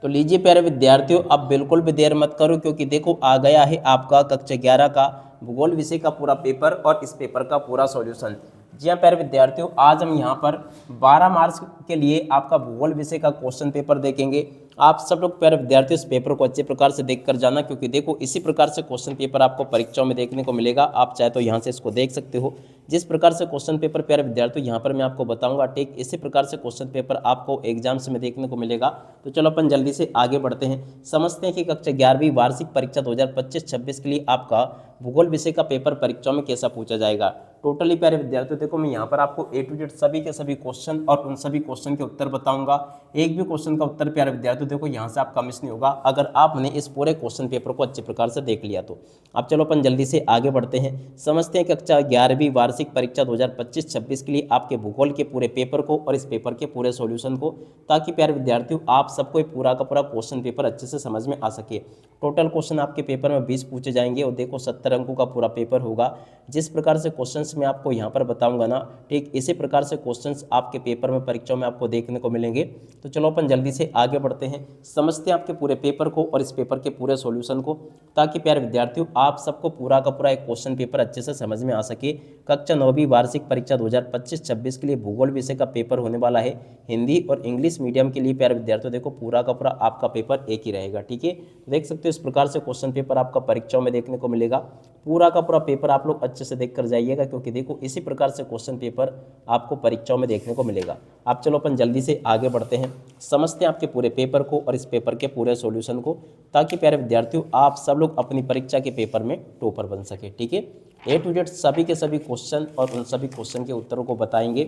तो लीजिए प्यारे विद्यार्थियों, अब बिल्कुल भी देर मत करो, क्योंकि देखो आ गया है आपका कक्षा 11 का भूगोल विषय का पूरा पेपर और इस पेपर का पूरा सॉल्यूशन। जी हाँ प्यारे विद्यार्थियों, आज हम यहाँ पर 12 मार्च के लिए आपका भूगोल विषय का क्वेश्चन पेपर देखेंगे। आप सब लोग प्यारे विद्यार्थियों इस पेपर को अच्छे प्रकार से देख कर जाना, क्योंकि देखो इसी प्रकार से क्वेश्चन पेपर आपको परीक्षाओं में देखने को मिलेगा। आप चाहे तो यहाँ से इसको देख सकते हो। जिस प्रकार से क्वेश्चन पेपर प्यारे विद्यार्थियों यहाँ पर मैं आपको बताऊंगा, ठीक इसी प्रकार से क्वेश्चन पेपर आपको एग्जाम्स में देखने को मिलेगा। तो चलो अपन जल्दी से आगे बढ़ते हैं, समझते हैं कि कक्षा 11वीं वार्षिक परीक्षा 2025-26 के लिए आपका भूगोल विषय का पेपर परीक्षाओं में कैसा पूछा जाएगा। टोटली प्यारे विद्यार्थियों देखो, मैं यहाँ पर आपको ए टू जेड सभी के सभी क्वेश्चन और उन सभी क्वेश्चन के उत्तर बताऊंगा। एक भी क्वेश्चन का उत्तर प्यारे विद्यार्थियों देखो यहाँ से आपका मिस नहीं होगा, अगर आपने इस पूरे क्वेश्चन पेपर को अच्छे प्रकार से देख लिया तो। अब चलो अपन जल्दी से आगे बढ़ते हैं, समझते हैं कक्षा 11वीं वार्षिक परीक्षा 2025-26 के लिए आपके भूगोल के पूरे पेपर को और इस पेपर के पूरे सॉल्यूशन को, ताकि प्यारे विद्यार्थियों आप सबको पूरा का पूरा क्वेश्चन पेपर अच्छे से समझ में आ सके। टोटल क्वेश्चन आपके पेपर में 20 पूछे जाएंगे और देखो 70 अंकों का पूरा पेपर होगा। जिस प्रकार से क्वेश्चंस मैं आपको यहाँ पर बताऊंगा ना, ठीक इसी प्रकार से क्वेश्चंस आपके पेपर में परीक्षाओं में आपको देखने को मिलेंगे। तो चलो अपन जल्दी से आगे बढ़ते हैं, समझते हैं आपके पूरे पेपर को और इस पेपर के पूरे सॉल्यूशन को, ताकि प्यारे विद्यार्थियों आप सबको पूरा का पूरा एक क्वेश्चन पेपर अच्छे से समझ में आ सके। कक्षा 9वीं वार्षिक परीक्षा 2025-26 के लिए भूगोल विषय का पेपर होने वाला है। हिंदी और इंग्लिश मीडियम के लिए प्यारे विद्यार्थियों देखो पूरा का पूरा आपका पेपर एक ही रहेगा, ठीक है। देख सकते हो इस प्रकार से क्वेश्चन पेपर आपका परीक्षाओं में देखने को मिलेगा। पूरा का पूरा पेपर आप लोग अच्छे से देख कर जाइएगा, क्योंकि देखो इसी प्रकार से क्वेश्चन पेपर आपको परीक्षाओं में देखने को मिलेगा। आप चलो अपन जल्दी से आगे बढ़ते हैं, समझते हैं आपके पूरे पेपर को और इस पेपर के पूरे सॉल्यूशन को, ताकि प्यारे विद्यार्थियों आप सब लोग अपनी परीक्षा के पेपर में टॉपर बन सके, ठीक है। ए टू जेड सभी के सभी क्वेश्चन और उन सभी क्वेश्चन के उत्तरों को बताएंगे।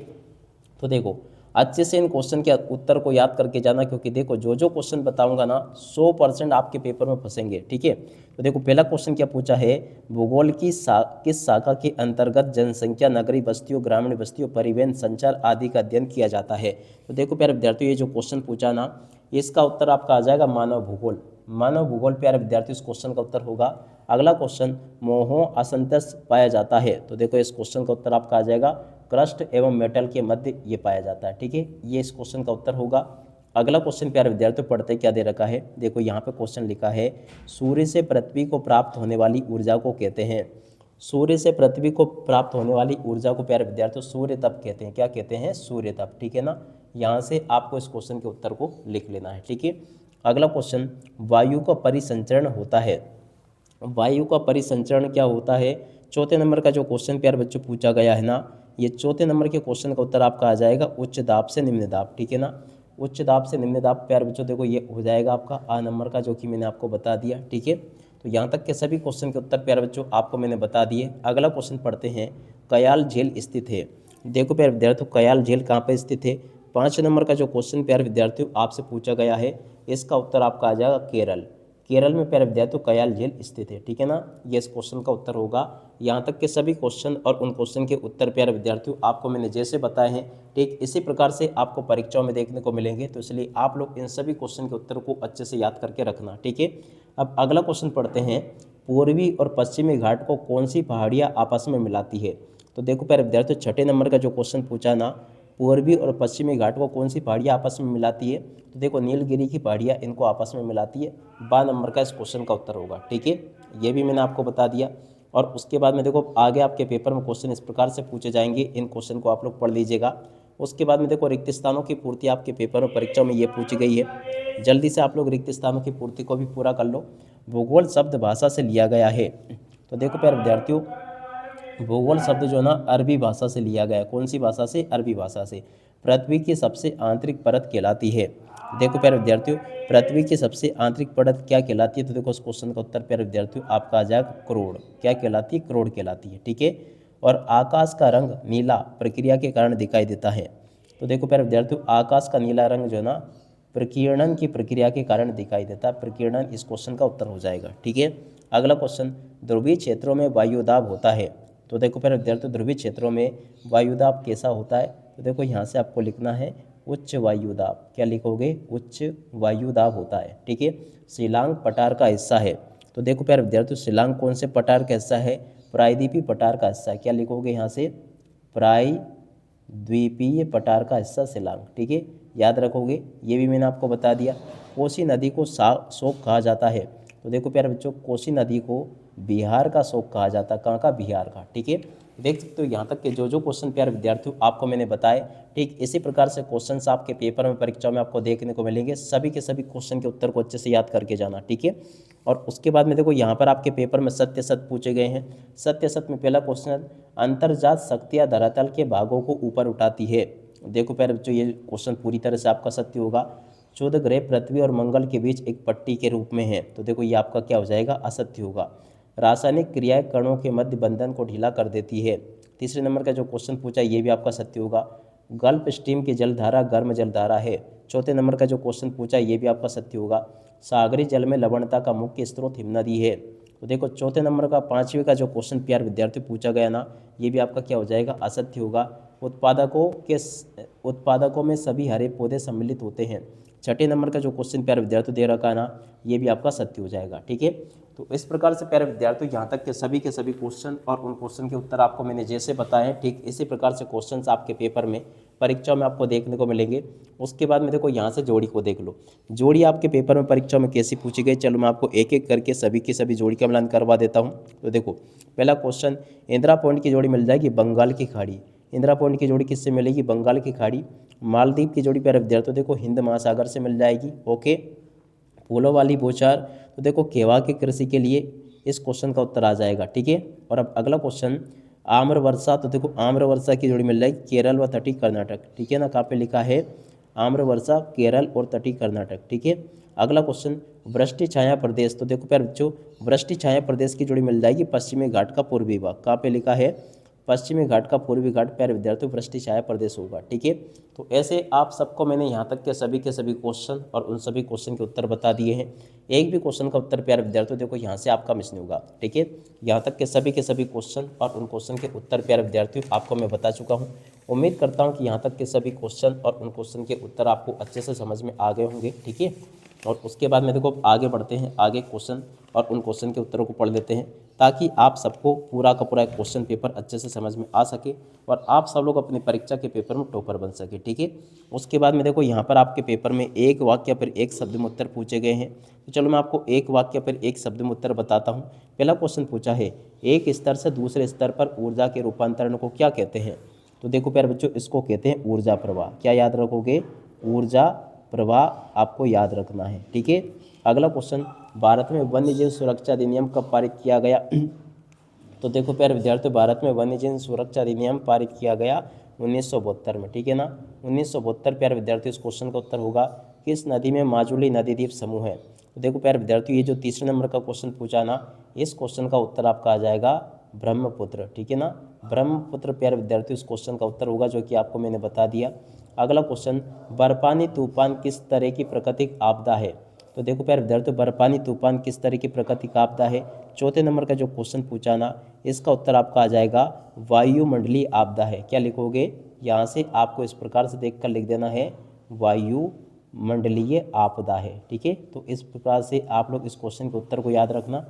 तो देखो अच्छे से इन क्वेश्चन के उत्तर को याद करके जाना, क्योंकि देखो जो जो क्वेश्चन बताऊंगा ना 100% आपके पेपर में फंसेंगे, ठीक है। तो देखो पहला क्वेश्चन क्या पूछा है, भूगोल की किस शाखा के अंतर्गत जनसंख्या, नगरीय बस्तियों, ग्रामीण बस्तियों, परिवहन, संचार आदि का अध्ययन किया जाता है। तो देखो प्यारे विद्यार्थियों ये जो क्वेश्चन पूछा ना, इसका उत्तर आपका आ जाएगा मानव भूगोल। मानव भूगोल प्यारे विद्यार्थियों इस क्वेश्चन का उत्तर होगा। अगला क्वेश्चन, मोहो असंतस पाया जाता है। तो देखो इस क्वेश्चन का उत्तर आपका आ जाएगा क्रस्ट एवं मेटल के मध्य ये पाया जाता है, ठीक है। ये इस क्वेश्चन का उत्तर होगा। अगला क्वेश्चन प्यारे विद्यार्थियों पढ़ते क्या दे रखा है, देखो यहाँ पे क्वेश्चन लिखा है, सूर्य से पृथ्वी को प्राप्त होने वाली ऊर्जा को कहते हैं। सूर्य से पृथ्वी को प्राप्त होने वाली ऊर्जा को प्यारे विद्यार्थियों सूर्य तप कहते हैं। क्या कहते हैं? सूर्य तप, ठीक है ना। यहाँ से आपको इस क्वेश्चन के उत्तर को लिख लेना है, ठीक है। अगला क्वेश्चन, वायु का परिसंचरण होता है। वायु का परिसंचरण क्या होता है? चौथे नंबर का जो क्वेश्चन प्यारे बच्चों पूछा गया है ना, ये चौथे नंबर के क्वेश्चन का उत्तर आपका आ जाएगा उच्च दाब से निम्न दाब, ठीक है ना। उच्च दाब से निम्न दाब प्यारे बच्चों देखो ये हो जाएगा आपका आ नंबर का, जो कि मैंने आपको बता दिया, ठीक है। तो यहाँ तक के सभी क्वेश्चन के उत्तर प्यारे बच्चों आपको मैंने बता दिए। अगला क्वेश्चन पढ़ते हैं, कयाल झील स्थित है। देखो प्यारे विद्यार्थियों कयाल झील कहाँ पर स्थित है? 5 नंबर का जो क्वेश्चन प्यारे विद्यार्थियों आपसे पूछा गया है, इसका उत्तर आपका आ जाएगा केरल। केरल में प्यारे विद्यार्थियों कयाल झील स्थित है, ठीक है ना। ये इस क्वेश्चन का उत्तर होगा। यहाँ तक के सभी क्वेश्चन और उन क्वेश्चन के उत्तर प्यारे विद्यार्थियों आपको मैंने जैसे बताए हैं, ठीक इसी प्रकार से आपको परीक्षाओं में देखने को मिलेंगे। तो इसलिए आप लोग इन सभी क्वेश्चन के उत्तर को अच्छे से याद करके रखना, ठीक है। अब अगला क्वेश्चन पढ़ते हैं, पूर्वी और पश्चिमी घाट को कौन सी पहाड़ियाँ आपस में मिलाती है? तो देखो प्यारे विद्यार्थियों छठे नंबर का जो क्वेश्चन पूछा ना, पूर्वी और पश्चिमी घाट को कौन सी पहाड़ियाँ आपस में मिलाती है? तो देखो नीलगिरी की पहाड़ियाँ इनको आपस में मिलाती है। 12 नंबर का इस क्वेश्चन का उत्तर होगा, ठीक है। ये भी मैंने आपको बता दिया। और उसके बाद में देखो आगे आपके पेपर में क्वेश्चन इस प्रकार से पूछे जाएंगे, इन क्वेश्चन को आप लोग पढ़ लीजिएगा। उसके बाद में देखो रिक्त स्थानों की पूर्ति आपके पेपर में परीक्षा में ये पूछी गई है। जल्दी से आप लोग रिक्त स्थानों की पूर्ति को भी पूरा कर लो। भूगोल शब्द भाषा से लिया गया है। तो देखो प्यारे विद्यार्थियों भूगोल शब्द जो है ना अरबी भाषा से लिया गया है। कौन सी भाषा से? अरबी भाषा से। पृथ्वी की सबसे आंतरिक परत कहलाती है। देखो प्यारे विद्यार्थियों पृथ्वी की सबसे आंतरिक परत क्या कहलाती है? तो देखो इस क्वेश्चन का उत्तर प्यारे विद्यार्थियों आपका आ जाएगा करोड़। क्या कहलाती है? करोड़ कहलाती है, ठीक है। और आकाश का रंग नीला प्रक्रिया के कारण दिखाई देता है। तो देखो प्यारे विद्यार्थियों आकाश का नीला रंग जो है ना प्रकीर्णन की प्रक्रिया के कारण दिखाई देता है। प्रकीर्णन इस क्वेश्चन का उत्तर हो जाएगा, ठीक है। अगला क्वेश्चन, ध्रुवीय क्षेत्रों में वायुदाब होता है। तो देखो प्यारे विद्यार्थियों ध्रुवीय क्षेत्रों में वायुदाब कैसा होता है? तो देखो यहाँ से आपको लिखना है उच्च वायुदाब। क्या लिखोगे? उच्च वायुदाब होता है, ठीक है। शिलांग पठार का हिस्सा है। तो देखो प्यारे विद्यार्थियों शिलांग कौन से पठार का हिस्सा है? प्रायद्वीपीय पठार का हिस्सा है। क्या लिखोगे यहाँ से? प्रायद्वीपीय पठार का हिस्सा शिलांग, ठीक है। याद रखोगे, ये भी मैंने आपको बता दिया। कोसी नदी को शोक कहा जाता है? तो देखो प्यारे बच्चों, कोसी नदी को बिहार का शोक कहा जाता है। कहाँ का? बिहार का। ठीक है, देख सकते हो यहाँ तक के जो क्वेश्चन प्यारे विद्यार्थियों आपको मैंने बताए। ठीक इसी प्रकार से क्वेश्चंस आपके पेपर में, परीक्षा में आपको देखने को मिलेंगे। सभी के सभी क्वेश्चन के उत्तर को अच्छे से याद करके जाना। ठीक है, और उसके बाद में देखो यहाँ पर आपके पेपर में सत्य सत्य पूछे गए हैं। सत्य सत्य में पहला क्वेश्चन, अंतर्जात शक्तियाँ धरातल के भागों को ऊपर उठाती है। देखो प्यारे बच्चों, ये क्वेश्चन पूरी तरह से आपका सत्य होगा। 14 ग्रह पृथ्वी और मंगल के बीच एक पट्टी के रूप में है, तो देखो ये आपका क्या हो जाएगा? असत्य होगा। रासायनिक क्रियाएं कणों के मध्य बंधन को ढीला कर देती है। तीसरे नंबर का जो क्वेश्चन पूछा ये भी आपका सत्य होगा। गल्फ स्ट्रीम की जलधारा गर्म जलधारा है। चौथे नंबर का जो क्वेश्चन पूछा ये भी आपका सत्य होगा। सागरी जल में लवणता का मुख्य स्रोत हिमनदी है। तो देखो चौथे नंबर का, पांचवें का जो क्वेश्चन प्यार विद्यार्थी पूछा गया ना, ये भी आपका क्या हो जाएगा? असत्य होगा। उत्पादकों में सभी हरे पौधे सम्मिलित होते हैं। छठे नंबर का जो क्वेश्चन प्यारे विद्यार्थी दे रखा है ना, ये भी आपका सत्य हो जाएगा। ठीक है, तो इस प्रकार से प्यारे विद्यार्थियों यहाँ तक के सभी क्वेश्चन और उन क्वेश्चन के उत्तर आपको मैंने जैसे बताए हैं, ठीक इसी प्रकार से क्वेश्चंस आपके पेपर में, परीक्षाओं में आपको देखने को मिलेंगे। उसके बाद में देखो यहाँ से जोड़ी को देख लो। जोड़ी आपके पेपर में, परीक्षा में कैसी पूछी गई, चलो मैं आपको एक एक करके सभी की सभी जोड़ी का मिलान करवा देता हूँ। तो देखो पहला क्वेश्चन, इंदिरा पॉइंट की जोड़ी मिल जाएगी बंगाल की खाड़ी। इंदिरा पॉइंट की जोड़ी किससे मिलेगी? बंगाल की खाड़ी। मालदीव की जोड़ी प्यारे विद्यार्थियों देखो हिंद महासागर से मिल जाएगी। ओके, फूलों वाली बौछार, तो देखो केवा की कृषि के लिए इस क्वेश्चन का उत्तर आ जाएगा। ठीक है, और अब अगला क्वेश्चन, आम्र वर्षा, तो देखो आम्र वर्षा की जोड़ी मिल जाएगी केरल व तटीय कर्नाटक। ठीक है ना, कहाँ पे लिखा है? आम्र वर्षा केरल और तटीय कर्नाटक। ठीक है, अगला क्वेश्चन, वृष्टि छाया प्रदेश, तो देखो प्यारे बच्चों, वृष्टि छाया प्रदेश की जोड़ी मिल जाएगी पश्चिमी घाट का पूर्वी भाग। कहाँ पे लिखा है? पश्चिमी घाट का पूर्वी घाट प्यारे विद्यार्थियों वृष्टि छाया प्रदेश होगा। ठीक है, तो ऐसे आप सबको मैंने यहाँ तक के सभी क्वेश्चन और उन सभी क्वेश्चन के उत्तर बता दिए हैं। एक भी क्वेश्चन का उत्तर प्यारे विद्यार्थियों देखो यहाँ से आपका मिस नहीं होगा। ठीक है, यहाँ तक के सभी क्वेश्चन और उन क्वेश्चन के उत्तर प्यारे विद्यार्थियों आपको मैं बता चुका हूँ। उम्मीद करता हूँ कि यहाँ तक के सभी क्वेश्चन और उन क्वेश्चन के उत्तर आपको अच्छे से समझ में आ गए होंगे। ठीक है, और उसके बाद में देखो आगे बढ़ते हैं, आगे क्वेश्चन और उन क्वेश्चन के उत्तरों को पढ़ लेते हैं, ताकि आप सबको पूरा का पूरा क्वेश्चन पेपर अच्छे से समझ में आ सके और आप सब लोग अपनी परीक्षा के पेपर में टॉपर बन सके। ठीक है, उसके बाद में देखो यहाँ पर आपके पेपर में एक वाक्य पर एक शब्द में उत्तर पूछे गए हैं। तो चलो मैं आपको एक वाक्य पर एक शब्द में उत्तर बताता हूँ। पहला क्वेश्चन पूछा है, एक स्तर से दूसरे स्तर पर ऊर्जा के रूपांतरण को क्या कहते हैं? तो देखो प्यारे बच्चों, इसको कहते हैं ऊर्जा प्रवाह। क्या याद रखोगे? ऊर्जा प्रवाह आपको याद रखना है। ठीक है, अगला क्वेश्चन, भारत में वन्यजीव सुरक्षा अधिनियम कब पारित किया गया? तो देखो प्यारे विद्यार्थियों, भारत में वन्यजीव सुरक्षा अधिनियम पारित किया गया 1972 में। ठीक है ना, 1972 प्यारे विद्यार्थियों इस क्वेश्चन का उत्तर होगा। किस नदी में माजुली नदी द्वीप समूह है? तो देखो प्यारे विद्यार्थियों, ये जो तीसरे नंबर का क्वेश्चन पूछा ना, इस क्वेश्चन का उत्तर आपका आ जाएगा ब्रह्मपुत्र। ठीक है ना, ब्रह्मपुत्र प्यारे विद्यार्थियों इस क्वेश्चन का उत्तर होगा, जो कि आपको मैंने बता दिया। अगला क्वेश्चन, बर्फानी तूफान किस तरह की प्राकृतिक आपदा है? तो देखो प्यारे विद्यार्थियों, बर्फानी तूफान किस तरह की प्राकृतिक आपदा है? चौथे नंबर का जो क्वेश्चन पूछा ना, इसका उत्तर आपका आ जाएगा वायुमंडलीय आपदा है। क्या लिखोगे? यहाँ से आपको इस प्रकार से देखकर लिख देना है, वायुमंडलीय आपदा है। ठीक है, तो इस प्रकार से आप लोग इस क्वेश्चन के उत्तर को याद रखना।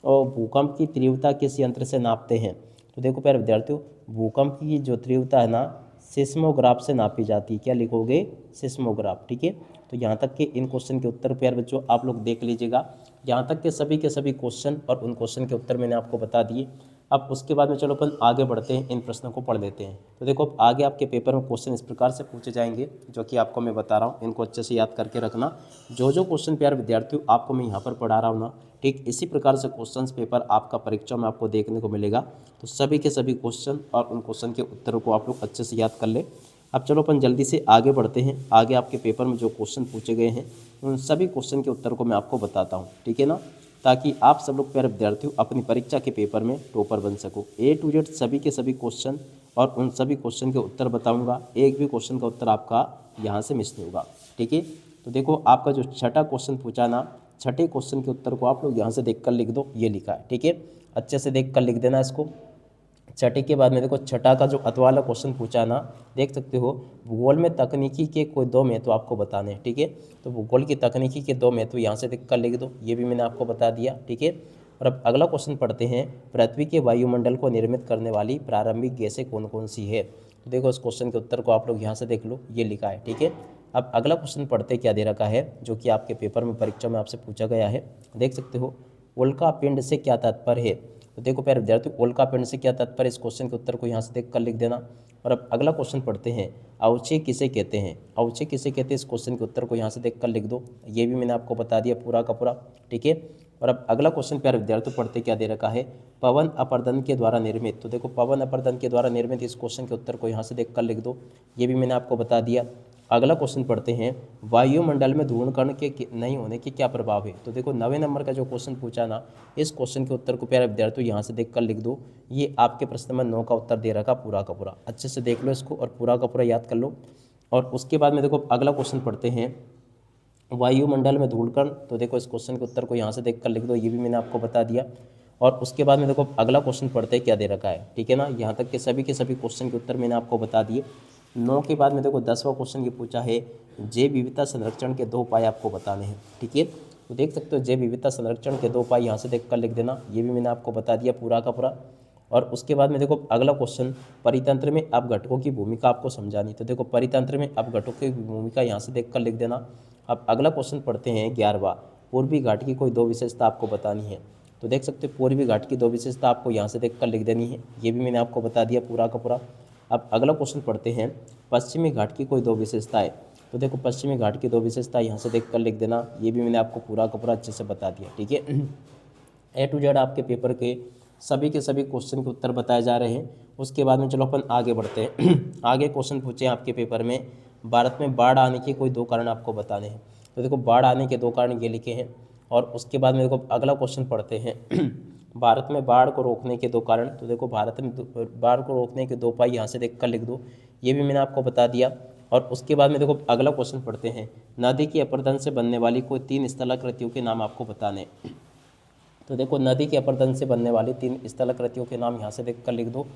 और भूकंप की तीव्रता किस यंत्र से नापते हैं? तो देखो प्यारे विद्यार्थियों, भूकंप की जो तीव्रता है ना, सिस्मोग्राफ से नापी जाती है। क्या लिखोगे? सिस्मोग्राफ। ठीक है, तो यहाँ तक के इन क्वेश्चन के उत्तर प्यारे बच्चों आप लोग देख लीजिएगा। यहाँ तक के सभी क्वेश्चन और उन क्वेश्चन के उत्तर मैंने आपको बता दिए। अब उसके बाद में चलो अपन आगे बढ़ते हैं, इन प्रश्नों को पढ़ लेते हैं। तो देखो अब आगे आपके पेपर में क्वेश्चन इस प्रकार से पूछे जाएंगे, जो कि आपको मैं बता रहा हूँ, इनको अच्छे से याद करके रखना। जो क्वेश्चन प्यारे विद्यार्थियों आपको मैं यहाँ पर पढ़ा रहा हूँ ना, ठीक इसी प्रकार से क्वेश्चन पेपर आपका परीक्षा में आपको देखने को मिलेगा। तो सभी के सभी क्वेश्चन और उन क्वेश्चन के उत्तरों को आप लोग अच्छे से याद कर ले। अब चलो अपन जल्दी से आगे बढ़ते हैं। आगे आपके पेपर में जो क्वेश्चन पूछे गए हैं, उन सभी क्वेश्चन के उत्तर को मैं आपको बताता हूँ। ठीक है ना, ताकि आप सब लोग प्यारे विद्यार्थियों अपनी परीक्षा के पेपर में टॉपर बन सको। A to Z सभी के सभी क्वेश्चन और उन सभी क्वेश्चन के उत्तर बताऊंगा। एक भी क्वेश्चन का उत्तर आपका यहाँ से मिस नहीं होगा। ठीक है, तो देखो आपका जो छठा क्वेश्चन पूछा ना, छठे क्वेश्चन के उत्तर को आप लोग यहाँ से देखकर लिख दो। ये लिखा है, ठीक है, अच्छे से देख कर लिख देना इसको। छठे के बाद में देखो छठा का जो अतवाला क्वेश्चन पूछा ना, देख सकते हो, भूगोल में तकनीकी के कोई दो महत्व आपको बताने हैं। ठीक है, तो भूगोल की तकनीकी के दो महत्व यहाँ से देख कर लिख दो। ये भी मैंने आपको बता दिया। ठीक है, और अब अगला क्वेश्चन पढ़ते हैं, पृथ्वी के वायुमंडल को निर्मित करने वाली प्रारंभिक गैसें कौन कौन सी है? तो देखो इस क्वेश्चन के उत्तर को आप लोग यहाँ से देख लो। ये लिखा है, ठीक है, अब अगला क्वेश्चन पढ़ते क्या दे रखा है, जो कि आपके पेपर में परीक्षा में आपसे पूछा गया है। देख सकते हो, उल्का पिंड से क्या तात्पर्य है। तो देखो प्यारे विद्यार्थियों, उल्का पिंड से क्या तात्पर्य, इस क्वेश्चन के उत्तर को यहाँ से देख कर लिख देना। और अब अगला क्वेश्चन पढ़ते हैं, अवचय किसे कहते हैं। अवचय किसे कहते हैं, इस क्वेश्चन के उत्तर को यहाँ से देख कर लिख दो। ये भी मैंने आपको बता दिया पूरा का पूरा, ठीक है। और अब अगला क्वेश्चन प्यारे विद्यार्थियों पढ़ते क्या दे रखा है, पवन अपर्दन के द्वारा निर्मित। तो देखो पवन अपर्दन के द्वारा निर्मित, इस क्वेश्चन के उत्तर को यहाँ से देख कर लिख दो। ये भी मैंने आपको बता दिया। अगला क्वेश्चन पढ़ते हैं, वायुमंडल में धूम्रकण के नहीं होने के क्या प्रभाव है। तो देखो 9वें नंबर का जो क्वेश्चन पूछा ना, इस क्वेश्चन के उत्तर को प्यारे विद्यार्थियों यहाँ से देख कर लिख दो। ये आपके प्रश्न में 9 का उत्तर दे रखा पूरा का पूरा, अच्छे से देख लो इसको और पूरा का पूरा याद कर लो। और उसके बाद में देखो अगला क्वेश्चन पढ़ते हैं, वायुमंडल में धूलकण। तो देखो इस क्वेश्चन के उत्तर को यहाँ से देख कर लिख दो। ये भी मैंने आपको बता दिया। और उसके बाद में देखो अगला क्वेश्चन पढ़ते हैं क्या दे रखा है, ठीक है ना। यहाँ तक के सभी क्वेश्चन के उत्तर मैंने आपको बता दिए। 9 के बाद में देखो 10वां क्वेश्चन ये पूछा है, जैव विविधता संरक्षण के 2 उपाय आपको बताने हैं, ठीक है। तो देख सकते हो जैव विविधता संरक्षण के 2 उपाय यहाँ से देख कर लिख देना। ये भी मैंने आपको बता दिया पूरा का पूरा। और उसके बाद में देखो अगला क्वेश्चन, परितंत्र में अपघटकों की भूमिका आपको समझानी। तो देखो परितंत्र में अपघटकों की भूमिका यहाँ से देख कर लिख देना। अब अगला क्वेश्चन पढ़ते हैं 11वां, पूर्वी घाट की कोई 2 विशेषता आपको बतानी है। तो देख सकते हो पूर्वी घाट की 2 विशेषता आपको यहाँ से देख कर लिख देनी है। ये भी मैंने आपको बता दिया पूरा का पूरा। अब अगला क्वेश्चन पढ़ते हैं, पश्चिमी घाट की कोई 2 विशेषताएं। तो देखो पश्चिमी घाट की 2 विशेषता यहाँ से देख कर लिख देना। ये भी मैंने आपको पूरा का पूरा अच्छे से बता दिया, ठीक है। A to Z आपके पेपर के सभी क्वेश्चन के उत्तर बताए जा रहे हैं। उसके बाद में चलो अपन आगे बढ़ते हैं। आगे क्वेश्चन पूछे आपके पेपर में, भारत में बाढ़ आने के कोई 2 कारण आपको बताने हैं। तो देखो बाढ़ आने के 2 कारण ये लिखे हैं। और उसके बाद में देखो अगला क्वेश्चन पढ़ते हैं, भारत में बाढ़ को रोकने के 2 कारण। तो देखो भारत में बाढ़ को रोकने के 2 उपाय यहाँ से देख कर लिख दो। ये भी मैंने आपको बता दिया। और उसके बाद में देखो अगला क्वेश्चन पढ़ते हैं, नदी के अपरदन से बनने वाली कोई 3 स्थलाकृतियों के नाम आपको बताने। तो देखो नदी के अपरदन से बनने वाली 3 स्थलाकृतियों के नाम यहाँ से देख कर लिख दो।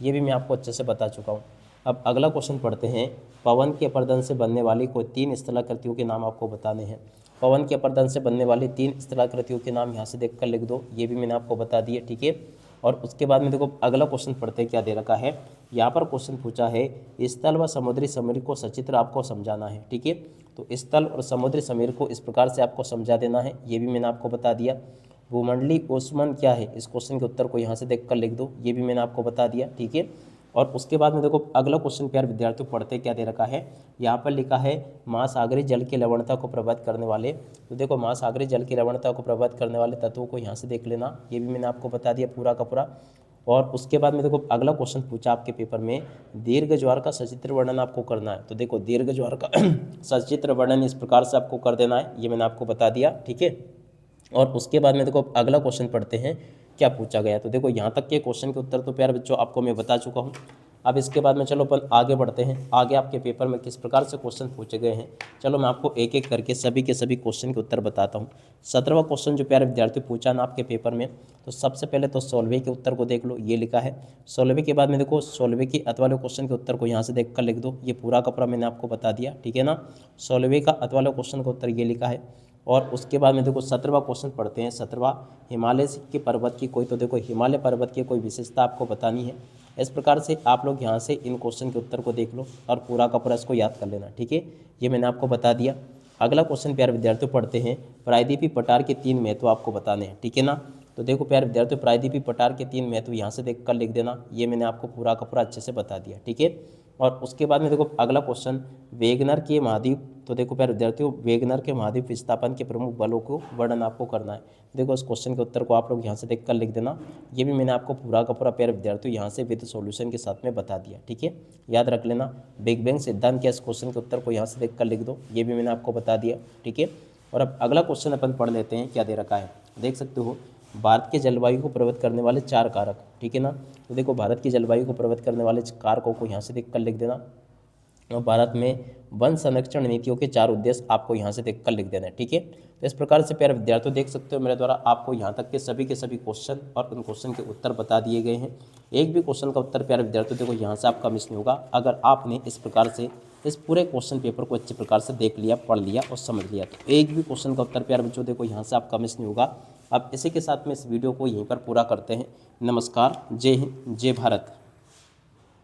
ये भी मैं आपको अच्छे से बता चुका हूँ। अब अगला क्वेश्चन पढ़ते हैं, पवन के अपरदन से बनने वाली कोई 3 स्थलाकृतियों के नाम आपको बताने हैं। पवन के अपरदन से बनने वाली 3 स्थलाकृतियों के नाम यहाँ से देख कर लिख दो। ये भी मैंने आपको बता दिए, ठीक है। और उसके बाद में देखो अगला क्वेश्चन पढ़ते हैं क्या दे रखा है। यहाँ पर क्वेश्चन पूछा है, स्थल व समुद्री समीर को सचित्र आपको समझाना है, ठीक है। तो स्थल और समुद्री समीर को इस प्रकार से आपको समझा देना है। ये भी मैंने आपको बता दिया। भूमंडलीय ऊष्मन क्या है, इस क्वेश्चन के उत्तर को यहाँ से देख कर लिख दो। ये भी मैंने आपको बता दिया, ठीक है। और उसके बाद में देखो अगला क्वेश्चन प्यारे विद्यार्थियों पढ़ते क्या दे रखा है। यहाँ पर लिखा है, महासागरीय जल की लवणता को प्रभावित करने वाले। तो देखो महासागरीय जल की लवणता को प्रभावित करने वाले तत्वों को यहाँ से देख लेना। ये भी मैंने आपको बता दिया पूरा का पूरा। और उसके बाद में देखो अगला क्वेश्चन पूछा आपके पेपर में, दीर्घ ज्वार का सचित्र वर्णन आपको करना है। तो देखो दीर्घ ज्वार का सचित्र वर्णन इस प्रकार से आपको कर देना है। ये मैंने आपको बता दिया, ठीक है। और उसके बाद में देखो अगला क्वेश्चन पढ़ते हैं क्या पूछा गया। तो देखो यहाँ तक के क्वेश्चन के उत्तर तो प्यारे बच्चों आपको मैं बता चुका हूँ। अब इसके बाद में चलो अपन आगे बढ़ते हैं। आगे आपके पेपर में किस प्रकार से क्वेश्चन पूछे गए हैं, चलो मैं आपको एक एक करके सभी क्वेश्चन के उत्तर बताता हूँ। 17वां क्वेश्चन जो प्यारे विद्यार्थी पूछा ना आपके पेपर में, तो सबसे पहले तो 16वें के उत्तर को देख लो। ये लिखा है 16वें के बाद में देखो 16वें के अत वाले क्वेश्चन के उत्तर को यहाँ से देख कर लिख दो। ये पूरा का पूरा मैंने आपको बता दिया, ठीक है ना। 16वें का अत वाले क्वेश्चन का उत्तर ये लिखा है। और उसके बाद में देखो 17वां क्वेश्चन पढ़ते हैं। 17वां, हिमालय के पर्वत की कोई, तो देखो हिमालय पर्वत की कोई विशेषता आपको बतानी है। इस प्रकार से आप लोग यहाँ से इन क्वेश्चन के उत्तर को देख लो और पूरा का पूरा इसको याद कर लेना, ठीक है। ये मैंने आपको बता दिया। अगला क्वेश्चन प्यारे विद्यार्थियों पढ़ते हैं, प्रायद्वीपीय पठार के 3 महत्व आपको बताने हैं, ठीक है ना। तो देखो प्यारे विद्यार्थियों प्रायद्वीपीय पठार के 3 महत्व यहाँ से देख कर लिख देना। ये मैंने आपको पूरा का पूरा अच्छे से बता दिया, ठीक है। और उसके बाद में देखो अगला क्वेश्चन, वेगनर के महाद्वीप। तो देखो प्यारे विद्यार्थियों वेगनर के महाद्वीप विस्थापन के प्रमुख बलों को वर्णन आपको करना है। देखो इस क्वेश्चन के उत्तर को आप लोग यहाँ से देख कर लिख देना। ये भी मैंने आपको पूरा का पूरा प्यारे विद्यार्थियों यहाँ से विद सॉल्यूशन के साथ में बता दिया, ठीक है। याद रख लेना। बिग बैंग सिद्धांत के इस क्वेश्चन के उत्तर को यहाँ से देख कर लिख दो। ये भी मैंने आपको बता दिया, ठीक है। और अब अगला क्वेश्चन अपन पढ़ लेते हैं क्या दे रखा है। देख सकते हो, भारत के जलवायु को प्रभावित करने वाले 4 कारक, ठीक है ना। तो देखो भारत की जलवायु को प्रभावित करने वाले कारकों को यहाँ से देख कर लिख देना। और भारत में वन संरक्षण नीतियों के 4 उद्देश्य आपको यहाँ से देख कर लिख देना है, ठीक है। तो इस प्रकार से प्यारे विद्यार्थियों देख सकते हो मेरे द्वारा आपको यहाँ तक के सभी क्वेश्चन और उन क्वेश्चन के उत्तर बता दिए गए हैं। एक भी क्वेश्चन का उत्तर प्यारे विद्यार्थियों देखो यहाँ से आपका मिस नहीं होगा, अगर आपने इस प्रकार से इस पूरे क्वेश्चन पेपर को अच्छे प्रकार से देख लिया, पढ़ लिया और समझ लिया। तो एक भी क्वेश्चन का उत्तर प्यारे बच्चों देखो यहाँ से आपका मिस नहीं होगा। अब इसी के साथ में इस वीडियो को यहीं पर पूरा करते हैं। नमस्कार, जय हिंद, जय भारत।